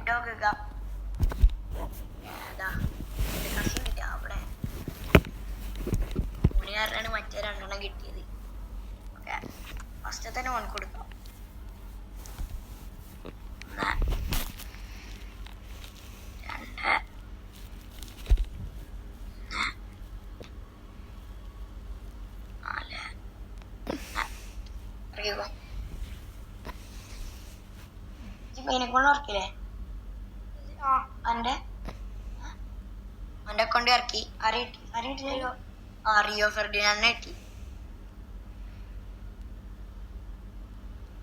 Dog കസി കിട്ടിയ അവിടെ ഊണിയാറാണ് മറ്റേ രണ്ടെണ്ണം കിട്ടിയത്. ഓക്കെ, ഫസ്റ്റ് തന്നെ ഓൺ കൊടുക്കാം. മീനെക്കൊണ്ട് ഇറക്കില്ലേ? എൻ്റെ കൊണ്ട് ഇറക്കി. അറിയിട്ടില്ലല്ലോ. റിയോ ഫെർഡിനാൻഡിനെ കിട്ടി.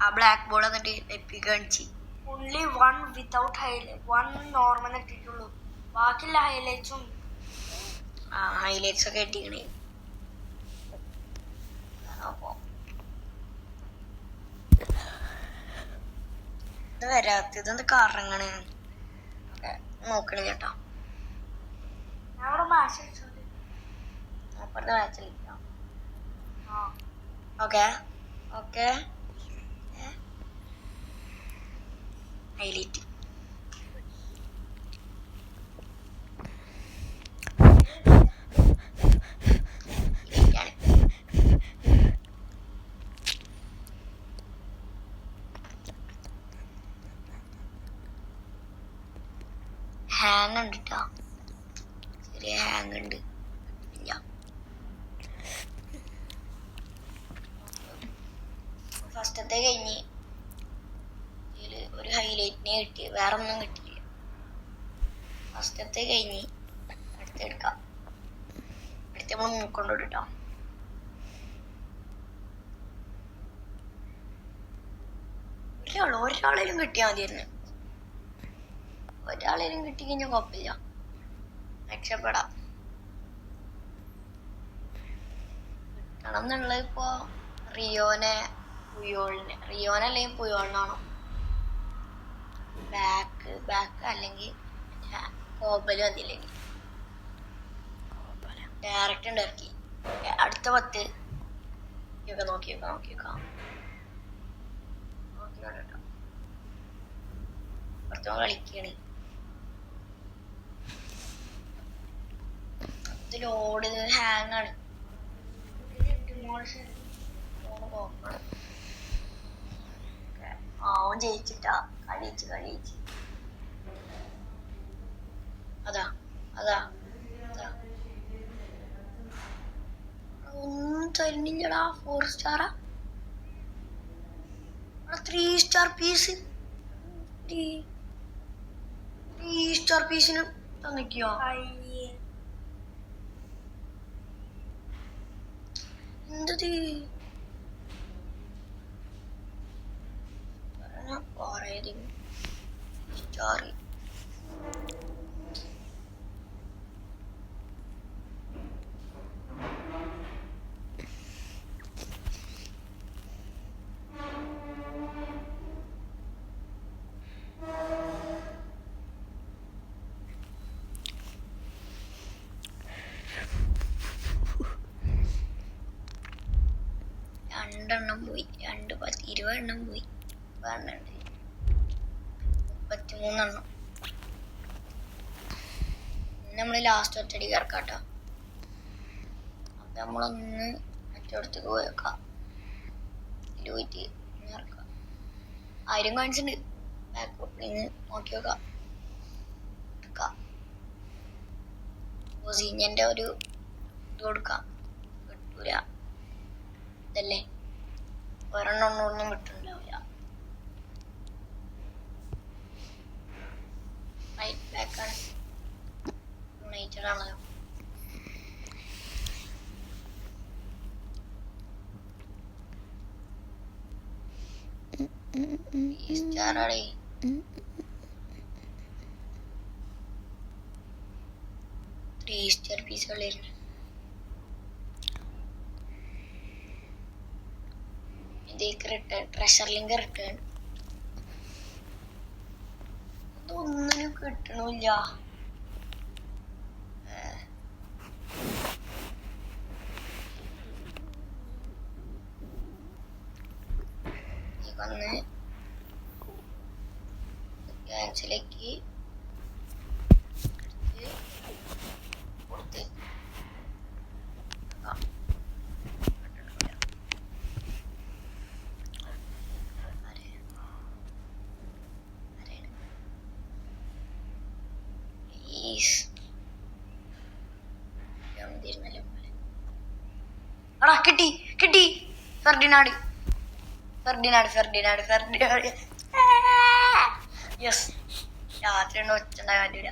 ആ ബ്ലാക്ക് ബോൾ എന്നിട്ട് എപ്പിക്ക് കാണിച്ച്. only one without highlight, one normal ഇട്ടിട്ടുള്ളൂ. ബാക്കിയുള്ള ഹൈലൈറ്റ്സും ഹൈലൈറ്റ്സ് ഒക്കെ ഇട്ടിക്കണേ. അപ്പോ ഇത് വരാത്ത ഇതെന്ത് കറങ്ങണ് നോക്കണേ ചേട്ടാ. അപ്പുറത്തെ മാച്ച് കളിക്കാം. ഓക്കെ ഓക്കെ ഹൈലൈറ്റ് ഹാങ് ഉണ്ട് കേട്ടോ, ചെറിയ ഹാങ് ഉണ്ട്. ഫസ്റ്റത്തെ കഴിഞ്ഞ് ഇതിൽ ഒരു ഹൈലൈറ്റിനെ കിട്ടി, വേറെ ഒന്നും കിട്ടിയില്ല. ഫസ്റ്റത്തെ കഴിഞ്ഞ് അടുത്തെടുക്കാം. അടുത്ത നമ്മൾ മൂക്കൊണ്ടോട്ട് കേട്ടോ. ഒരാളേലും കിട്ടിയാൽ മതിയായിരുന്നു. ഒരാളേലും കിട്ടിക്കഴിഞ്ഞാൽ കുഴപ്പമില്ല, രക്ഷപ്പെടാം. കിട്ടണം എന്നുള്ളത് ഇപ്പോ റിയോനെ അല്ലെങ്കിൽ പുയോളിനാണോ? ബാക്ക് അല്ലെങ്കിൽ കോബല് മതിയില്ലെങ്കിൽ ഡയറക്റ്റ് ഉണ്ട് ഇറക്കി. അടുത്ത 10 നോക്കിയോക്കാം കേട്ടോ. കുറച്ചോ കളിക്കണേ. ഇത് ലോഡ് ഹാങ് ആണ്. അവൻ ജയിച്ചിട്ടാ കളിച്ച് അതാ ഒന്നും തരുന്നില്ലടാ. 4 സ്റ്റാറാ, 3 സ്റ്റാർ പീസ്. 3 സ്റ്റാർ പീസിന് തന്നിക്കോ? എന്തത് സ്റ്റാർ? രണ്ടെണ്ണം പോയി. 2 10 20 എണ്ണം പോയി. 33 എണ്ണം. നമ്മള് ലാസ്റ്റ് ഒറ്റടി ഇറക്കാട്ടോ. അപ്പൊ നമ്മളൊന്ന് മറ്റോടത്തേക്ക് പോയേക്കാം. പോയിട്ട് ഇറക്കാം. 1000 കോയിൻസ് ഉണ്ട്. ബാക്ക് ഓപ്പണിങ് നോക്കി വെക്കാം. ഒസീഞ്ഞന്റെ ഒരു ഇത് കൊടുക്കാം. കിട്ടൂല. ഇതല്ലേ ഒരെണ്ണൊന്നും കിട്ടുന്നുണ്ടാവില്ല. റൈറ്റ് ബാക്കാണ്. യുണൈറ്റഡ് ആണല്ലോ. സ്റ്റാറാടേ. സ്റ്റാർ പീസുകളായിരുന്നു. Return treasure link return. ഇതൊന്നിനും കിട്ടണില്ല. ക്യാൻസലേക്ക് കൊടുത്ത് കിട്ടി കിട്ടി ഫെർഡിനാഡ് ഫെർഡിനാഡ് ഫെർഡിനാഡ് ഫെർഡിനാഡ് യെസ് രാത്രി ഉണ്ട് ഒച്ചുണ്ടാകാൻ പറ്റൂല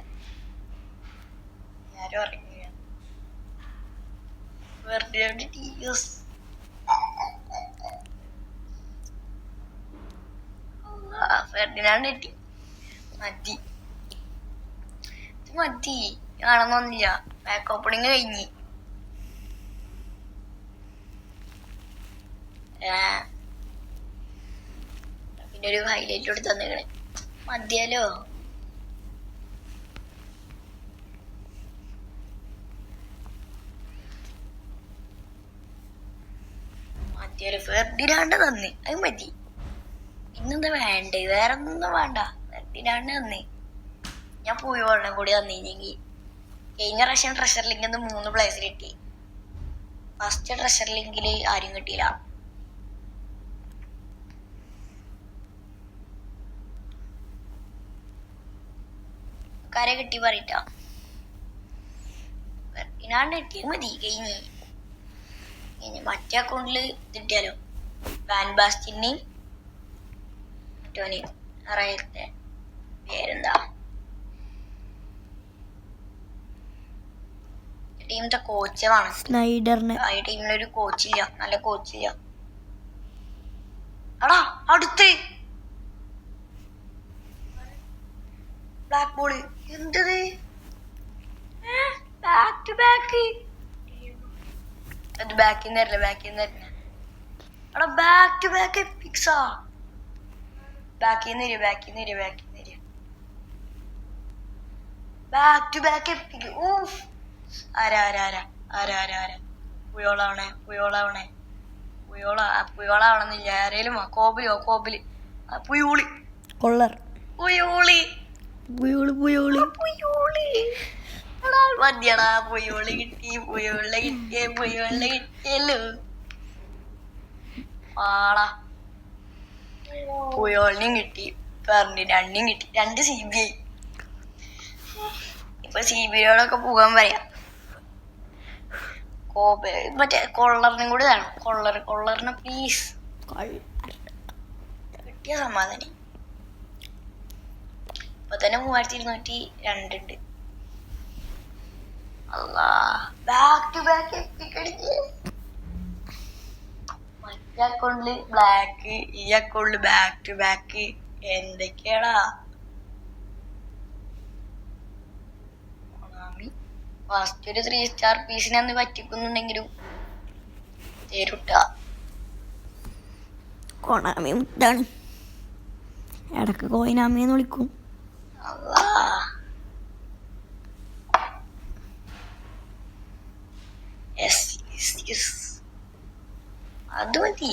ആരും അറിയില്ല ഫെർഡിനാഡ് യെസ് ഫെർഡിനാഡ് കിട്ടി മതി ഇത് മതി കാണുന്നൊന്നുമില്ല ബാക്ക് ഓപ്പണിങ് കഴിഞ്ഞ് പിന്നെ ഒരു ഹൈലൈറ്റ് കൂടി തന്നിക്കണേ മതിയല്ലോ മതിയല്ലോ ഫെർഡിനാണ്ട് തന്ന് അത് മതി പിന്നെന്താ വേണ്ടേ വേറെ ഒന്നും വേണ്ട ഫെർഡിനാണ്ട് തന്ന് ഞാൻ പോയി വെള്ളം കൂടി തന്നില്ലെങ്കിൽ കഴിഞ്ഞ പ്രാവശ്യം ട്രഷർ ലിങ്കിൽ 3 പ്ലേസ് കിട്ടി ഫസ്റ്റ് ട്രഷർ ലിങ്കിൽ ആരും കിട്ടിയില്ല കാരെ കിട്ടി പറയട്ടാ ഫെർഡിനാണ്ട് കിട്ടിയത് മതി കഴിഞ്ഞ് മറ്റേ അക്കൗണ്ടില് കിട്ടിയാലോ വാൻ ബാസ്റ്റിനെയും മറ്റോനെയും അറിയത്തെ പേരെന്താ ടീമിന്റെ കോച്ച് വേണം സ്നൈഡറിന് ഈ ടീമിലൊരു കോച്ചില്ല നല്ല കോച്ചില്ല എടാ അടുത്ത് ബ്ലാക്ക് ബോള് എന്തത് ബാക്ക് ടു ബാക്ക് അത് ബാക്കിൽ നിന്ന് തരില്ല എടാ ബാക്ക് ടു ബാക്ക് പിക്സാ ബാക്കിൽ നിന്ന് ബാക്ക് ടു ബാക്ക് ഊഫ് ആരാ പുയോളാവണമെന്നില്ല ആരേലും കോബില് പുയൂളി കൊള്ളർ പുയൂളി മതിയടാ പുയോളി കിട്ടിയല്ലോ ആളാ പുയോളിനെയും കിട്ടി ഫെർഡിനാണ്ടിനെയും കിട്ടി 2 CBI ഇപ്പൊ CBIയോടൊക്കെ പോകാൻ പറയാം മറ്റേ കൊള്ളറിനും കൂടി വേണം കൊള്ളറിന് പ്ലീസ് കിട്ടിയ സമാധാനം ഇപ്പൊ തന്നെ 3202 ഉണ്ട് അല്ലാ ബാക്ക് ടു ബാക്ക് എത്തിക്കടിച്ച് മറ്റേ അക്കൗണ്ടില് ബ്ലാക്ക് ഈ അക്കൗണ്ടില് ബാക്ക് ടു ബാക്ക് എന്തൊക്കെയാടാ ഫസ്റ്റ് ഒരു 3 സ്റ്റാർ പീസിനെ അന്ന് പറ്റിക്കുന്നുണ്ടെങ്കിലും തരുട്ട കൊണാമി മുത്താണ് ഇടക്ക് കോയിനാമിന്ന് വിളിക്കും അത് മതി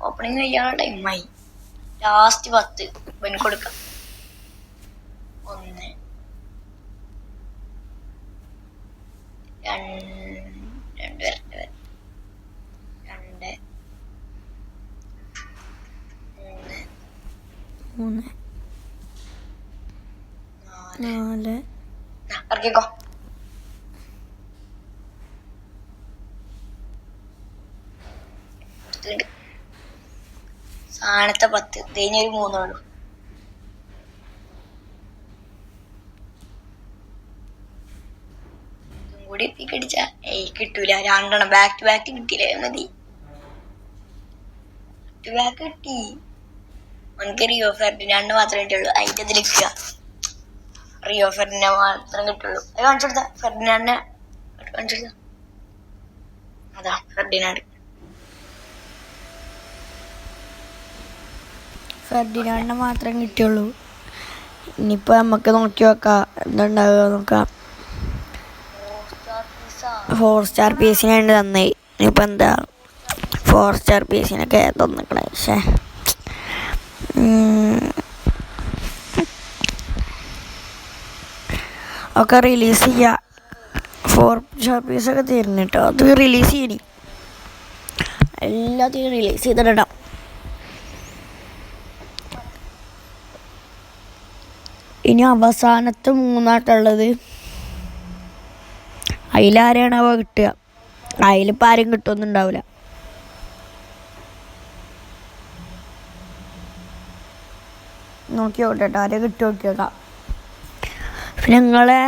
ഓപ്പണിങ് കഴിയാനുള്ള ടൈമായി ലാസ്റ്റ് 10 ഇവന് കൊടുക്കാം 1 2 3 4 ഇറക്കിക്കോ സാധനത്തെ 10 കഴിഞ്ഞൊരു 3 ഉള്ളൂ ഇതും കൂടി എത്തിക്കടിച്ച കിട്ടൂല 2 എണ്ണം ബാക്ക് ടു ബാക്ക് കിട്ടിയില്ലേ മതി ബാക്ക് ടു ബാക്ക് കിട്ടി നമുക്ക് റിയോ ഫെർഡിനാണ്ട് മാത്രമേ കിട്ടുള്ളൂ അതിൻ്റെ ഇതിൽ നിൽക്കുക റിയോ ഫെർഡിനാണ്ട് മാത്രം കിട്ടുള്ളൂ അത് കാണിച്ചു കൊടുത്ത ഫെർഡിനാണ്ടിനെ കാണിച്ചു കൊടുത്ത അതാ ഫെർഡിനാണ്ട് ഫെർഡിനാണ്ടിനെ മാത്രമേ കിട്ടിയുള്ളൂ ഇനിയിപ്പോൾ നമുക്ക് നോക്കി നോക്കാം എന്തുണ്ടാവുക നോക്കാം 4 സ്റ്റാർ പീസിനാണ്ട് തന്നേ ഇനിയിപ്പോൾ എന്താ 4 സ്റ്റാർ പീസിനൊക്കെ തന്നിക്കണേ പക്ഷേ ഒക്കെ റിലീസ് ചെയ്യുക. 4 പീസൊക്കെ തരുന്നു കേട്ടോ. അത് റിലീസ് ചെയ്യണി, എല്ലാത്തിനും റിലീസ് ചെയ്തിടാം. ഇനി അവസാനത്തെ 3 അതിലാരെയാണ് അവ കിട്ടുക? അതിലിപ്പോൾ ആരും കിട്ടുമൊന്നും ഉണ്ടാവില്ല. നോക്കി നോക്കട്ടെ ആരെ കിട്ടും നോക്കി നോക്കാം. പിന്നെ നിങ്ങളെ